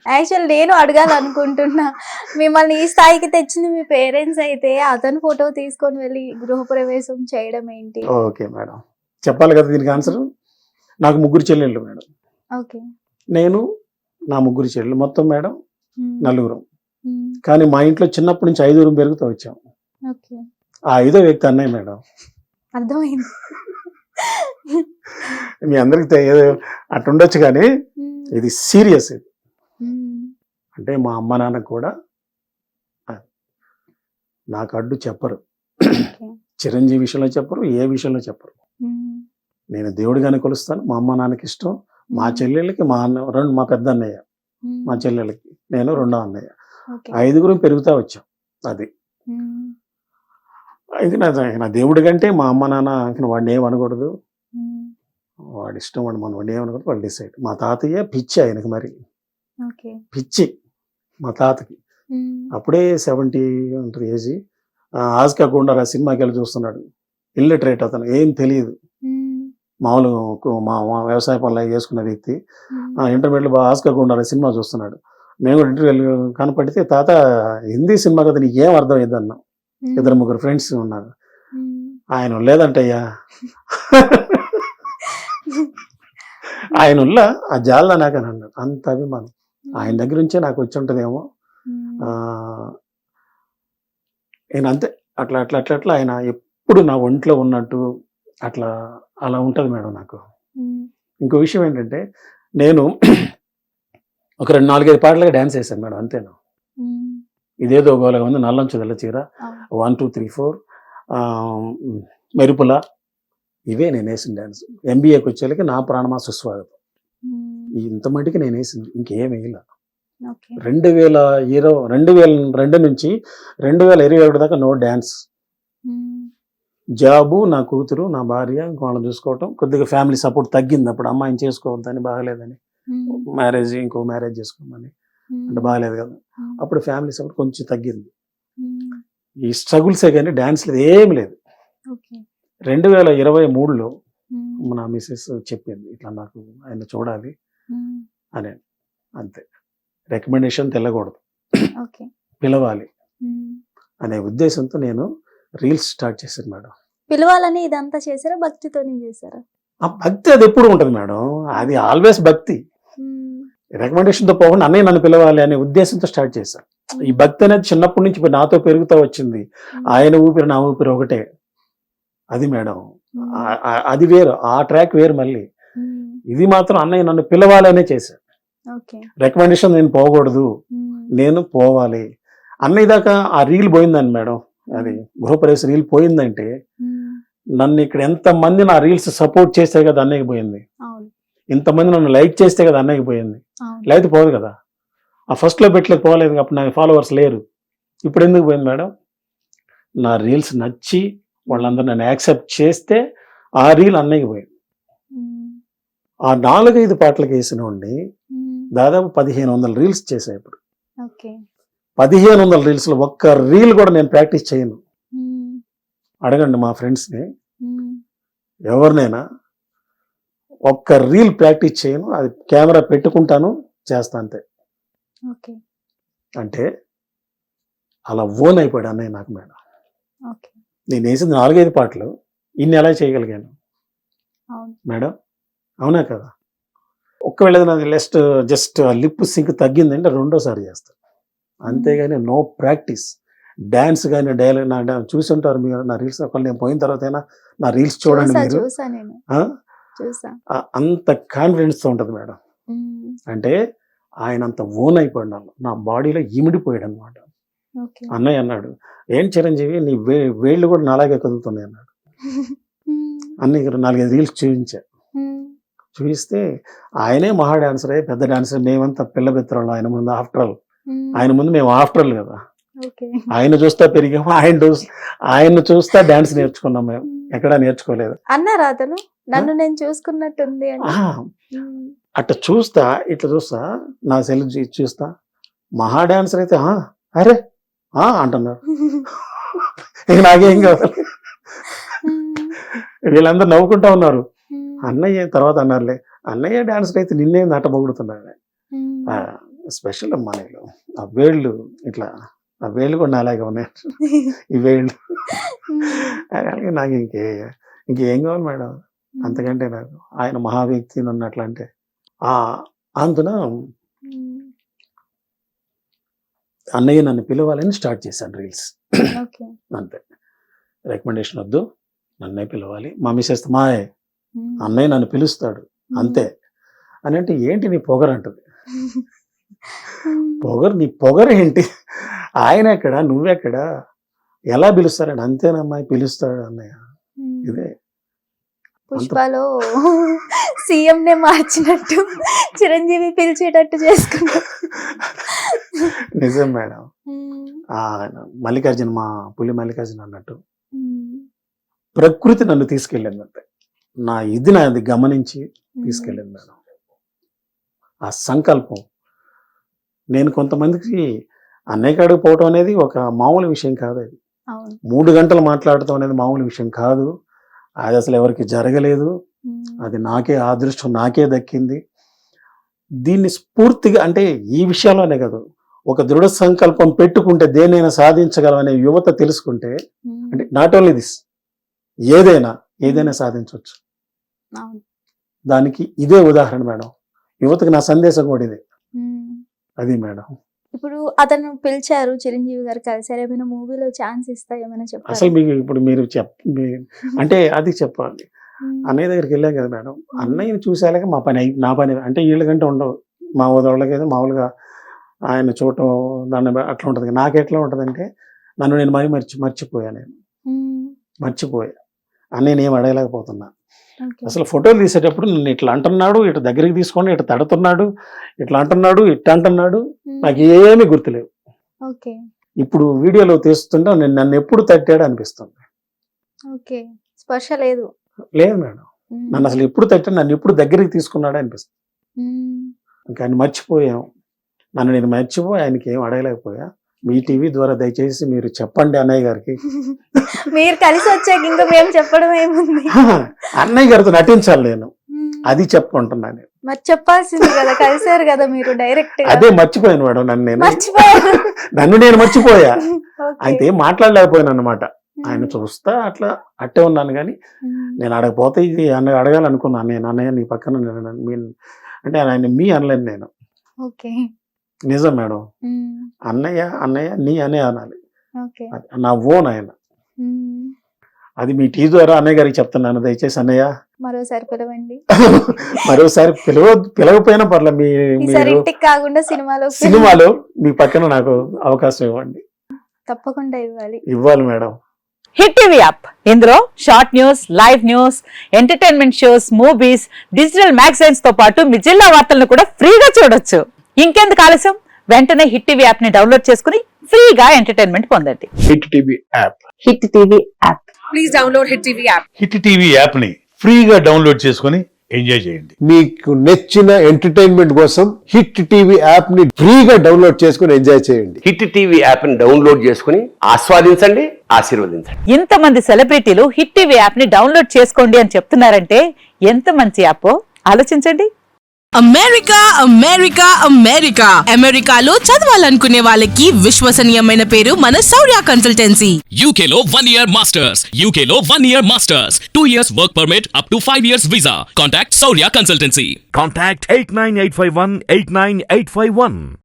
Actual నేను అడగాలనుకుంటున్నా. మిమ్మల్ని ఈ స్థాయికి తెచ్చింది మీ పేరెంట్స్ అయితే, అతని ఫోటో తీసుకొని వెళ్ళి గృహప్రవేశం చేయడం ఏంటి? Okay madam. చెప్పాలి కదా దీనికి ఆన్సర్. నాకు 3 చెల్లెళ్ళు మేడం. ఓకే. నేను, నా 3 చెల్లెళ్ళు. మొత్తం మేడం హ్మ్. నలుగురం. హ్మ్. కానీ మా ఇంట్లో చిన్నప్పటి నుంచి 5 పెరుగుతూ వచ్చాం. ఓకే. ఆ 5వ వ్యక్తి అన్నయ్య మేడం. అర్థమైంది. మీ అందరికి ఏదో అట్టుండొచ్చు కానీ హ్మ్. ఇది సీరియస్ ఇది. హ్మ్. అంటే మా అమ్మ నాన్న కూడా నాకు అడ్డు చెప్పరు. ఓకే. చిరంజీవి విషయంలో చెప్పరు, ఏ విషయంలో చెప్పరు. హ్మ్. నేను దేవుడిగానే కొలుస్తాను. మా అమ్మ నాన్నకి ఇష్టం. మా చెల్లెళ్ళకి మా అన్న మా పెద్ద అన్నయ్య, హ్మ్. మా చెల్లెళ్ళకి నేను రెండో అన్నయ్య. ఓకే. 5 పెరుగుతా వచ్చాం. అది హ్మ్. ఇంక నా దేవుడి కంటే మా అమ్మ నాన్న ఇంక వాడిని ఏమనకూడదు, హ్మ్. వాడి ఇష్టం, వాడు మనం వాడిని ఏమనకూడదు, వాళ్ళు డిసైడ్. మా తాతయ్య పిచ్చి ఆయనకి, మరి ఓకే. పిచ్చి మా తాతకి. హ్మ్. అప్పుడే 70 ఉంటుంది ఏజీ. ఆస్కా గుండారా సినిమాకి వెళ్ళి చూస్తున్నాడు. ఇల్లిటరేట్ అతను, ఏం తెలియదు. హ్మ్. మామూలు మా వ్యవసాయ పనులు చేసుకున్న వ్యక్తి. హ్మ్. ఇంటర్మీడియట్లో ఆస్కా గుండారా సినిమా చూస్తున్నాడు. మేము కూడా ఇంటికి వెళ్ళి కనపడితే, తాత హిందీ సినిమా కదా నీకేం అర్థమైంది అన్నాం. హ్మ్. 2-3 ఫ్రెండ్స్ ఉన్నారు. హ్మ్. ఆయన లేదంటయ్యా. ఆయన ఆ జాల నాకని అన్నాడు. అంత అభిమానం ఆయన దగ్గర నుంచే నాకు వచ్చి ఉంటుందేమో. హ్మ్. నేను అంతే అట్లా అట్లా అట్లా అట్లా ఆయన ఎప్పుడు నా ఒంట్లో ఉన్నట్టు అట్లా అలా ఉంటుంది మేడం నాకు. హ్మ్. ఇంకో విషయం ఏంటంటే, నేను ఒక 4-5 పాటలుగా డ్యాన్స్ వేశాను మేడం, అంతేనా. హ్మ్. ఇదేదో గోలగా ఉంది, నల్లంచు తెల్ల చీర, అవును. 1, 2, 3, 4, మెరుపుల, ఇవే నేను వేసిన డ్యాన్స్. ఎంబీఏకి వచ్చేళ్ళకి నా ప్రాణమా సుస్వాగతం, హ్మ్. ఇంత మటుకు నేను వేసింది, ఇంకేం వేయలే. ఓకే. 2002 నుంచి 2021 దాకా నో డ్యాన్స్. హ్మ్. జాబు, నా కూతురు, నా భార్య, వాళ్ళని చూసుకోవటం. కొద్దిగా ఫ్యామిలీ సపోర్ట్ తగ్గింది అప్పుడు, అమ్మాయిని చేసుకోవద్దని, బాగలేదని, హ్మ్. ఇంకో మ్యారేజ్ చేసుకోమని, అంటే హ్మ్. బాగలేదు కదా. హ్మ్. అప్పుడు ఫ్యామిలీ సపోర్ట్ కొంచెం తగ్గింది. హ్మ్. ఈ స్ట్రగుల్సే కానీ డ్యాన్స్ లేదు, ఏమి లేదు. ఓకే. 2023లో హ్మ్. నా మిసెస్ చెప్పింది, ఇట్లా నాకు ఆయన చూడాలి హ్మ్. అని. అంతే. రికమెండేషన్ తెల్లకూడదు, ఓకే. పిలవాలి హ్మ్. అనే ఉద్దేశంతో నేను రీల్స్ స్టార్ట్ చేశాను మేడం. పిలవాలని ఇదంతా చేసారా? భక్తితోనే చేసారా? ఆ భక్తి అది ఎప్పుడు ఉంటుంది మేడం, అది ఆల్వేస్ భక్తి. హ్మ్. రికమెండేషన్తో పోకుండా అన్నయ్య నన్ను పిలవాలి అనే ఉద్దేశంతో స్టార్ట్ చేశాను. ఈ భక్తి అనేది చిన్నప్పటి నుంచి నాతో పెరుగుతూ వచ్చింది. ఆయన ఊపిరి నా ఊపిరి ఒకటే, అది మేడం. అది వేరు, ఆ ట్రాక్ వేరు. మళ్ళీ ఇది మాత్రం అన్నయ్య నన్ను పిలవాలనే చేశాను. రికమెండేషన్ నేను పోకూడదు, నేను పోవాలి. అన్నయ్య దాకా ఆ రీల్ పోయిందండి మేడం. అది గృహప్రవేశ రీల్ పోయిందంటే, నన్ను ఇక్కడ ఎంతమంది నా రీల్స్ సపోర్ట్ చేస్తే కదా అన్నయ్యకి పోయింది. ఇంతమంది నన్ను లైక్ చేస్తే కదా అన్నయ్యకి పోయింది. లేకపోతే పోదు కదా. ఆ ఫస్ట్లో పెట్టలేదు, పోలేదు, అప్పుడు నా ఫాలోవర్స్ లేరు. ఇప్పుడు ఎందుకు పోయింది మేడం? నా రీల్స్ నచ్చి వాళ్ళందరూ నన్ను యాక్సెప్ట్ చేస్తే ఆ రీల్ అన్నయ్యకి పోయింది. ఆ 4-5 పాటలకు వేసినోడిని దాదాపు 1500 రీల్స్ చేశాను ఇప్పుడు. 1500 రీల్స్లో ఒక్క రీల్ కూడా నేను ప్రాక్టీస్ చేయను. అడగండి మా ఫ్రెండ్స్ని, ఎవరినైనా. ఒక్క రీల్ ప్రాక్టీస్ చేయను, అది కెమెరా పెట్టుకుంటాను, చేస్తా అంతే. అంటే అలా ఓన్ అయిపోయాడు అన్నయ్య నాకు మేడం. నేను వేసింది 4-5 పాటలు, ఇన్ని ఎలా చేయగలిగాను మేడం? అవునా కదా. ఒక్కవేళ నాది జస్ట్ లిప్ సింక్ తగ్గిందంటే రెండోసారి చేస్తాను, అంతేగాని నో ప్రాక్టీస్. డ్యాన్స్ కానీ డైలాగ్ నా చూసి ఉంటారు మీరు నా రీల్స్. ఒకళ్ళు నేను పోయిన తర్వాత అయినా నా రీల్స్ చూడండి మీరు. అంత కాన్ఫిడెన్స్తో ఉంటుంది మేడం. అంటే ఆయన అంత ఓన్ అయిపోయాడు, నా బాడీలో ఇమిడిపోయాడు అనమాట. అన్నయ్య అన్నాడు, ఏం చిరంజీవి నీ వేళ్ళు కూడా నాలాగే కదులుతున్నాయి అన్నాడు. అన్నయ్య 4-5 రీల్స్ చూపిస్తే ఆయనే మహా డాన్సరే, పెద్ద డాన్సర్. మేమంతా పిల్ల బెత్తరాళ్ళు ఆయన ముందు. ఆయన ముందు మేము ఆఫ్టర్లు కదా. ఆయన చూస్తా పెరిగాము, ఆయన చూస్తా డాన్స్ నేర్చుకున్నాం. మేము ఎక్కడా నేర్చుకోలేదు. అన్నారా అతను నన్ను నేను చూసుకున్నట్టుంది? అట్లా చూస్తా, ఇట్లా చూస్తా, నా సెల్ చూస్తా, మహా డాన్సర్ అయితే అరే అంటున్నారు. ఇక నాకేం కావాలి. వీళ్ళందరూ నవ్వుకుంటా ఉన్నారు. అన్నయ్య తర్వాత అన్నారులే, అన్నయ్య డాన్సర్ అయితే నిన్నే నట పొగుడుతున్నాడు. స్పెషల్ అమ్మా నేను ఆ వేళ్ళు ఇట్లా ఆ వేళ్ళు కూడా నాలాగే ఉన్నాయి ఈ వేళ్ళు. అలాగే నాకు ఇంకేం కావాలి మేడం అంతకంటే నాకు ఆయన మహా వ్యక్తి నన్ను అట్లా అంటే అందున అన్నయ్య నన్ను పిలవాలని స్టార్ట్ చేశాను రీల్స్. ఓకే. అంతే, రికమెండేషన్ వద్దు, నన్నే పిలవాలి. మా మిస్సెస్ మా అన్నయ్య నన్ను పిలుస్తాడు అంతే అని అంటే ఏంటి నీ పొగరు అంటది. నీ పొగరు ఏంటి, ఆయన ఎక్కడ నువ్వెక్కడ ఎలా పిలుస్తారని. అంతేనమ్మా పిలుస్తాడు అన్నయ్య. ఇదే పుష్పలో సీఎం నే మార్చినట్టు చిరంజీవి పిలిచేటట్టు చేసుకున్నా. నిజం మేడం. మల్లికార్జున మా పులి మల్లికార్జున అన్నట్టు ప్రకృతి నన్ను తీసుకెళ్ళింది అంతే. నాది గమనించి తీసుకెళ్ళింది మేడం. ఆ సంకల్పం నేను కొంతమందికి అన్నయ్య కాడికి పోవటం అనేది ఒక మామూలు విషయం కాదు. అది 3 గంటలు మాట్లాడటం అనేది మామూలు విషయం కాదు. అది అసలు ఎవరికి జరగలేదు. అది నాకే అదృష్టం, నాకే దక్కింది. దీన్ని స్ఫూర్తిగా అంటే ఈ విషయంలోనే కాదు, ఒక దృఢ సంకల్పం పెట్టుకుంటే దేనైనా సాధించగలం అనే యువత తెలుసుకుంటే అంటే నాట్ ఓన్లీ దిస్ ఏదైనా సాధించవచ్చు. దానికి ఇదే ఉదాహరణ మేడం. యువతకు నా సందేశం కూడా ఇదే. అది మేడం. ఇప్పుడు అతను పిలిచారు, చిరంజీవి గారు కలిసారు, ఏమైనా మూవీలో ఛాన్స్ ఇస్తా ఏమైనా చెప్పారు? అసలు మీకు ఇప్పుడు మీరు అంటే అది చెప్పాలి. అన్నయ్య దగ్గరికి వెళ్ళాం కదా మేడం, అన్నయ్యని చూసేలాగా నా పని అంటే వీళ్ళకంటే ఉండవు. మా వాళ్ళకి అయితే మామూలుగా ఆయన చూడటం దాన్ని అట్లా ఉంటుంది. నాకు ఎట్లా ఉంటుంది అంటే నన్ను నేను మర్చిపోయా. మర్చిపోయా అన్నయ్యని ఏం అడగలేకపోతున్నా. అసలు ఫోటోలు తీసేటప్పుడు నన్ను ఇట్లా అంటున్నాడు, ఇటు దగ్గరికి తీసుకొని ఇటు తడుతున్నాడు, ఇట్లా అంటున్నాడు, ఇట్లా అంటున్నాడు, నాకు ఏమీ గుర్తులేవు. ఇప్పుడు వీడియోలో తీస్తుంటే నన్ను ఎప్పుడు తట్టాడు అనిపిస్తుంది. లేదు మేడం, నన్ను అసలు ఎప్పుడు తట్టాడు, నన్ను ఎప్పుడు దగ్గరికి తీసుకున్నాడు అనిపిస్తుంది. ఇంకా ఆయన మర్చిపోయాం. నన్ను నేను మర్చిపోయి ఆయనకి ఏం అడగలేకపోయా. మీ టీవీ ద్వారా దయచేసి మీరు చెప్పండి అన్నయ్య గారికి. మీరు కలిసి వచ్చాక ఇంకా మేము చెప్పడం ఏముంది, అన్నయ్య గారితో నటించాలి నేను, అది చెప్పుకుంటున్నాను. మరి చెప్పాల్సింది కదా, కలిసారు కదా మీరు డైరెక్ట్. అదే మర్చిపోయాను మేడం, నన్ను నేను మర్చిపోయా. అయితే ఏం మాట్లాడలేకపోయాను అన్నమాట. ఆయన చూస్తా అట్టే ఉన్నాను. కానీ నేను అడగపోతే ఇది అడగాలనుకున్నాను. నేను అన్నయ్య నీ పక్కన అంటే ఆయన మీ అనలేను నేను. నిజం మేడం, అన్నయ్య నీ అనే అనాలి. నా ఓన్ ఆయన. అది మీ టీ ద్వారా అన్నయ్య గారికి చెప్తున్నాను, దయచేసి అన్నయ్య మరోసారి పిలవండి. మరోసారి పిలవకపోయినా పర్లేదు, కాకుండా సినిమాలో మీ పక్కన నాకు అవకాశం ఇవ్వండి. తప్పకుండా ఇవ్వాలి మేడం. హిట్ టీవీ యాప్, ఇందులో short news, live news, entertainment shows, movies, digital magazines తో పాటు మీ జిల్లా వార్తలను కూడా ఫ్రీగా చూడొచ్చు. ఇంకెందుకు ఆలస్యం, వెంటనే హిట్ టీవీ యాప్ ని డౌన్లోడ్ చేసుకుని ఫ్రీగా ఎంటర్టైన్మెంట్ పొందండి. Hit TV app. Hit TV app. Please download hit TV app. Hit TV app ని ఫ్రీగా డౌన్లోడ్ చేసుకుని ఎంజాయ్ చేయండి. మీకు నచ్చిన ఎంటర్టైన్మెంట్ కోసం హిట్ టీవీ యాప్ ని ఫ్రీగా డౌన్లోడ్ చేసుకుని ఎంజాయ్ చేయండి. హిట్ టీవీ యాప్ ని డౌన్లోడ్ చేసుకుని ఆస్వాదించండి, ఆశీర్వదించండి. ఇంతమంది సెలబ్రిటీలు హిట్ టీవీ యాప్ ని డౌన్లోడ్ చేసుకోండి అని చెప్తున్నారంటే ఎంత మంచి యాప్ ఆలోచించండి. అమెరికాలో చదవాలనుకునే వాళ్ళకి విశ్వసనీయమైన పేరు మన శౌర్య కన్సల్టెన్సీ. UK లో 1 year masters. UK లో 1 year masters. 2 years work permit up to 5 years visa. Contact Saurya Consultancy. Contact 89851 89851.